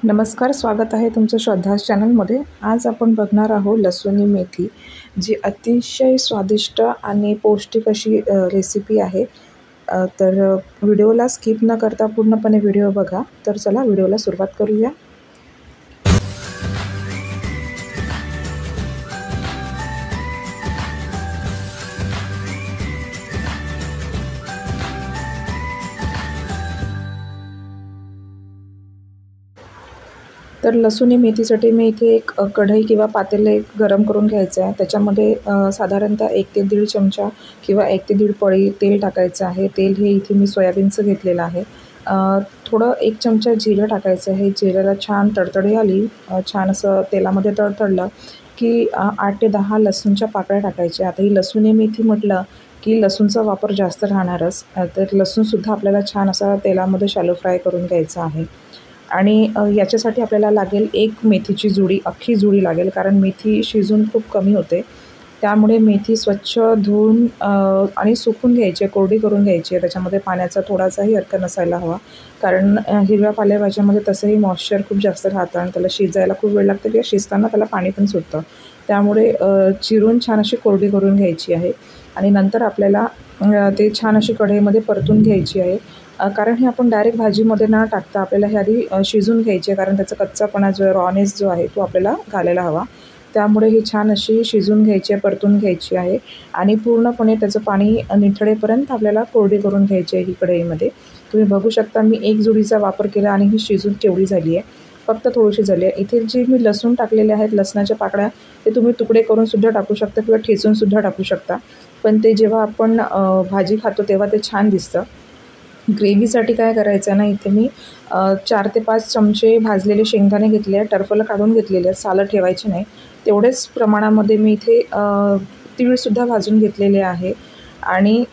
नमस्कार, स्वागत आहे तुमचं श्रद्धास चॅनलमध्ये। आज आपण बघणार आहोत लसुनी मेथी, जी अतिशय स्वादिष्ट आणि पौष्टिक अशी रेसिपी आहे। तर व्हिडिओला स्किप न करता पूर्णपणे व्हिडिओ बघा। तर चला व्हिडिओला सुरुवात करूया। तर लसुनी मेथीसाठी मी इथे एक कढई किंवा पातेले गरम करून घ्यायचं आहे। त्याच्यामध्ये साधारणतः 1 ते 1.5 चमचा किंवा 1 ते 1.5 पळी तेल टाकायचं आहे। तेल हे इथे मी सोयाबीनचं घेतलेलं आहे। थोडं 1 चमचा जिरं टाकायचं आहे। जिऱ्याला छान तडतडी आली, छान असं तेलामध्ये तडतडलं की 8 ते 10 लसूणच्या पाकळ्या टाकायच्या। आता ही लसुनी मेथी म्हटलं की लसूणचा वापर जास्त राहणारच, तर लसूणसुद्धा आपल्याला छान असा तेलामध्ये शॅलो फ्राय करून घ्यायचा आहे। आणि याच्यासाठी आपल्याला लागेल एक मेथीची जुडी, अख्खी जुडी लागेल, कारण मेथी शिजून खूप कमी होते। त्यामुळे मेथी स्वच्छ धुवून आणि सुकून घ्यायची आहे, कोरडी करून घ्यायची आहे। त्याच्यामध्ये पाण्याचा थोडासाही अर्क नसायला हवा, कारण हिरव्या पालेभाज्यामध्ये तसंही मॉइश्चर खूप जास्त राहतं आणि त्याला शिजायला खूप वेळ लागतो किंवा शिजताना त्याला पाणी पण सुटतं। त्यामुळे चिरून छान अशी कोरडी करून घ्यायची आहे आणि नंतर आपल्याला ते छान अशी कढईमध्ये परतून घ्यायची आहे। कारण हे आपण डायरेक्ट भाजीमध्ये न टाकता आपल्याला हे आधी शिजून घ्यायची आहे, कारण त्याचा कच्चापणा जो आहे, रॉनेस जो आहे तो आपल्याला घालायला हवा। त्यामुळे ही छान अशी शिजून घ्यायची आहे, परतून घ्यायची आहे आणि पूर्णपणे त्याचं पाणी निथळेपर्यंत आपल्याला कोरडी करून घ्यायची आहे ही कढईमध्ये। तुम्ही बघू शकता मी एक जुडीचा वापर केला आणि ही शिजून केवढी झाली आहे, फक्त थोडीशी झाली आहे। इथे जी मी लसूण टाकलेले आहेत, लसणाच्या पाकळ्या, ते तुम्ही तुकडे करूनसुद्धा टाकू शकता किंवा ठेचूनसुद्धा टाकू शकता, पण ते जेव्हा आपण भाजी खातो तेव्हा ते छान दिसतं। ग्रेव्हीसाठी काय करायचं आहे ना, इथे मी 4 ते 5 चमचे भाजलेले शेंगदाणे घेतले आहे, टरफलं काढून घेतलेले आहेत, सालं ठेवायचे नाही। तेवढेच प्रमाणामध्ये मी इथे तीळसुद्धा भाजून घेतलेले आहे आणि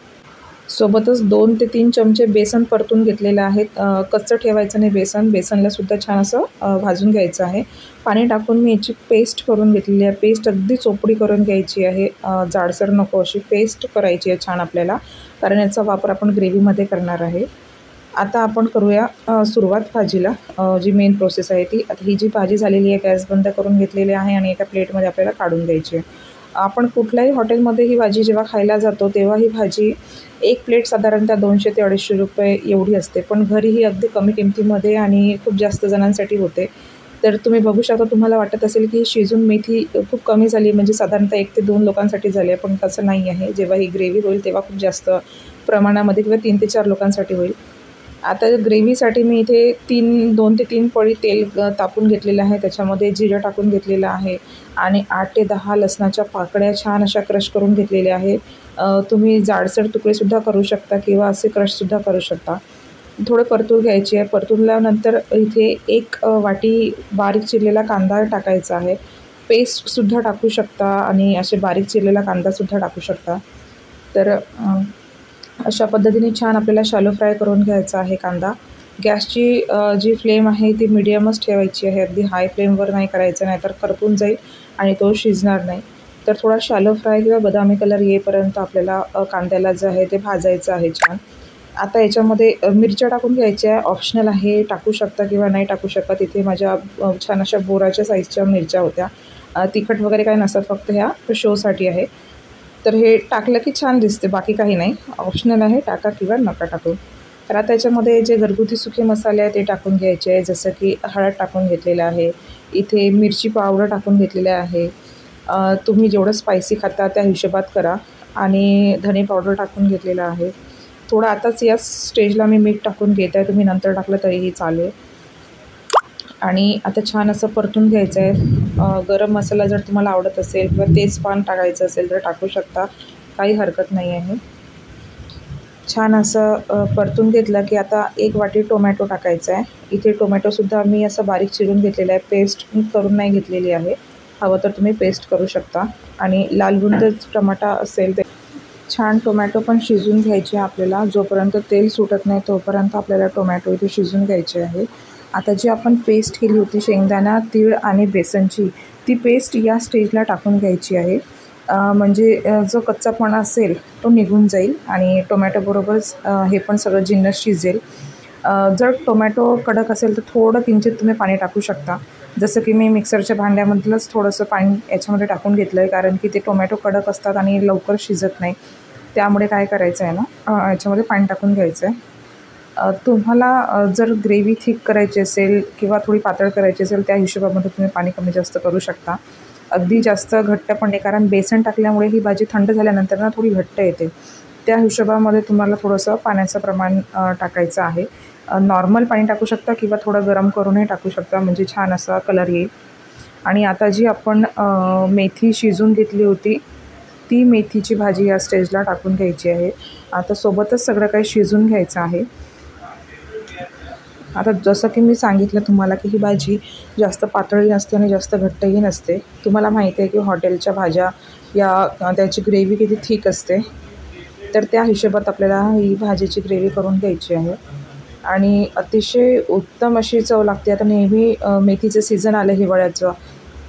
सोबतच 2 ते 3 चमचे बेसन परतून घेतलेलं आहे। कच्चं ठेवायचं नाही बेसनलासुद्धा छान असं भाजून घ्यायचं आहे। पाणी टाकून मी याची पेस्ट करून घेतलेली आहे। पेस्ट अगदी चोपडी करून घ्यायची आहे, जाडसर नको, अशी पेस्ट करायची आहे छान आपल्याला, कारण याचा वापर आपण ग्रेव्हीमध्ये करणार आहे। आता आपण करूया सुरुवात भाजीला, जी मेन प्रोसेस आहे ती। आता ही जी भाजी झालेली आहे, गॅस बंद करून घेतलेली आहे आणि एका प्लेटमध्ये आपल्याला काढून द्यायची आहे। आपण कुठल्याही हॉटेलमध्ये ही भाजी जेव्हा खायला जातो तेव्हा ही भाजी एक प्लेट साधारणतः 200 ते 250 रुपये एवढी असते, पण घरी ही अगदी कमी किमतीमध्ये आणि खूप जास्त जणांसाठी होते। तर तुम्ही बघू शकता, तुम्हाला वाटत असेल की शिजून मेथी खूप कमी झाली, म्हणजे साधारणतः 1 ते 2 लोकांसाठी झाली आहे, पण तसं नाही आहे। जेव्हा ही ग्रेव्ही होईल तेव्हा खूप जास्त प्रमाणामध्ये किंवा 3 ते 4 लोकांसाठी होईल। आता ग्रेव्हीसाठी मी इथे 2 ते 3 पळी तेल तापून घेतलेलं आहे, त्याच्यामध्ये जिरं टाकून घेतलेलं आहे आणि 8 ते 10 लसणाच्या पाकळ्या छान अशा क्रश करून घेतलेल्या आहे। तुम्ही जाडसर तुकडेसुद्धा करू शकता किंवा असे क्रशसुद्धा करू शकता। थोडं परतून घ्यायची आहे। परतूनल्यानंतर इथे 1 वाटी बारीक चिरलेला कांदा टाकायचा आहे। पेस्टसुद्धा टाकू शकता आणि असे बारीक चिरलेला कांदासुद्धा टाकू शकता। तर अशा पद्धतीने छान आपल्याला शॅलो फ्राय करून घ्यायचा आहे कांदा। गॅसची जी फ्लेम आहे ती मीडियमच ठेवायची आहे, अगदी हाय फ्लेमवर नाही करायचं, नाहीतर करपून जाईल आणि तो शिजणार नाही। तर थोडा शॅलो फ्राय किंवा बदामी कलर येईपर्यंत आपल्याला कांद्याला जे आहे ते भाजायचं आहे छान। आता याच्यामध्ये मिरच्या टाकून घ्यायच्या आहे, ऑप्शनल आहे, टाकू शकता किंवा नाही टाकू शकत। इथे माझ्या छान अशा बोराच्या साईजच्या मिरच्या होत्या, तिखट वगैरे काय नसतं, फक्त ह्या शोसाठी आहे। तर हे टाकलं की छान दिसते, बाकी काही नाही, ऑप्शनल आहे, टाका किंवा नका टाकू। तर आता याच्यामध्ये जे घरगुती सुके मसाले आहेत ते टाकून घ्यायचे आहे, जसं की हळद टाकून घेतलेलं आहे, इथे मिरची पावडर टाकून घेतलेलं आहे, तुम्ही जेवढं स्पायसी खाता त्या हिशोबात करा, आणि धने पावडर टाकून घेतलेलं आहे। थोडं आताच या स्टेजला मी मीठ टाकून घेत आहे, तुम्ही नंतर टाकलं तरीही चालेल। आणि आता छान असं परतून घ्यायचं आहे। गरम मसाला जर तुम्हाला आवडत असेल किंवा तेजपान टाकायचं असेल तर टाकू शकता, काही हरकत नाही आहे। छान असं परतून घेतलं की आता 1 वाटी टोमॅटो टाकायचा आहे। इथे टोमॅटोसुद्धा मी असं बारीक चिरून घेतलेलं आहे, पेस्ट करून नाही घेतलेली आहे, हवं तर तुम्ही पेस्ट करू शकता। आणि लालबुंद टमाटा असेल ते छान, टोमॅटो पण शिजून घ्यायचे आपल्याला, जोपर्यंत तेल सुटत नाही तोपर्यंत आपल्याला टोमॅटो इथे शिजून घ्यायचे आहे। आता जी आपण पेस्ट केली होती शेंगदाणा, तीळ आणि बेसनची, ती पेस्ट या स्टेजला टाकून घ्यायची आहे, म्हणजे जो कच्चापणा असेल तो निघून जाईल आणि टोमॅटोबरोबरच हे पण सगळं जिन्नस शिजेल। जर टोमॅटो कडक असेल तर थोडं किंचित तुम्ही पाणी टाकू शकता. जसं की मी मिक्सरच्या भांड्यामधलंच थोडंसं पाणी याच्यामध्ये टाकून घेतलं आहे, कारण की ते टोमॅटो कडक असतात आणि लवकर शिजत नाही. त्यामुळे काय करायचं आहे ना, याच्यामध्ये पाणी टाकून घ्यायचं आहे. तुम्हाला जर ग्रेव्ही थिक करायची असेल किंवा थोडी पातळ करायची असेल, त्या हिशोबामध्ये तुम्ही पाणी कमी जास्त करू शकता. अगदी जास्त घट्ट पण नाही, कारण बेसन टाकल्यामुळे ही भाजी थंड झाल्यानंतर ना थोडी घट्ट येते. त्या हिशोबामध्ये तुम्हाला थोडंसं पाण्याचं प्रमाण टाकायचं आहे. नॉर्मल पाणी टाकू शकता किंवा थोडं गरम करूनही टाकू शकता, म्हणजे छान असा कलर येईल. आणि आता जी आपण मेथी शिजवून घेतली होती, ती मेथीची भाजी या स्टेजला टाकून घ्यायची आहे. आता सोबतच सगळं काही शिजवून घ्यायचं आहे. आता जसं की मी सांगितलं तुम्हाला की ही भाजी जास्त पातळही नसते आणि जास्त घट्टही नसते. तुम्हाला माहिती आहे की हॉटेलच्या भाज्या या त्याची ग्रेव्ही किती थिक असते. तर त्या हिशोबात आपल्याला ही भाजीची ग्रेव्ही करून घ्यायची आहे आणि अतिशय उत्तम अशी चव लागते. आता नेहमी मेथीचं सीझन आलं हिवाळ्याचं,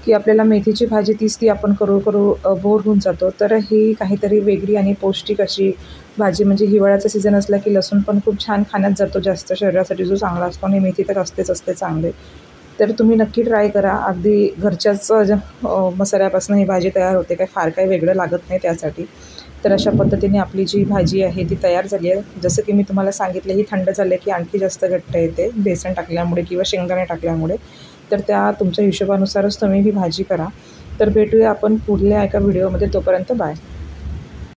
की आपल्याला मेथीची भाजी तीच ती आपण करू करू बोर होऊन जातो. तर ही काहीतरी वेगळी आणि पौष्टिक अशी भाजी, म्हणजे हिवाळ्याचा सीझन असला की लसूण पण खूप छान खाण्यात जातो, जास्त शरीरासाठी जो चांगला असतो, आणि मेथी तर असतेच असते चांगले. तर तुम्ही नक्की ट्राय करा. अगदी घरच्याच मसाल्यापासून ही भाजी तयार होते, काय फार काही वेगळं लागत नाही त्यासाठी. तर अशा पद्धतीने आपली जी भाजी आहे ती तयार झाली आहे. जसं की मी तुम्हाला सांगितलं, ही थंड झाली की आणखी जास्त घट्ट येते बेसन टाकल्यामुळे किंवा शेंगदाणे टाकल्यामुळे. तर त्या तुमच्या हिशोबानुसारच तुम्ही ही भाजी करा. तर भेटूया आपण पुढल्या एका व्हिडिओमध्ये. तोपर्यंत बाय.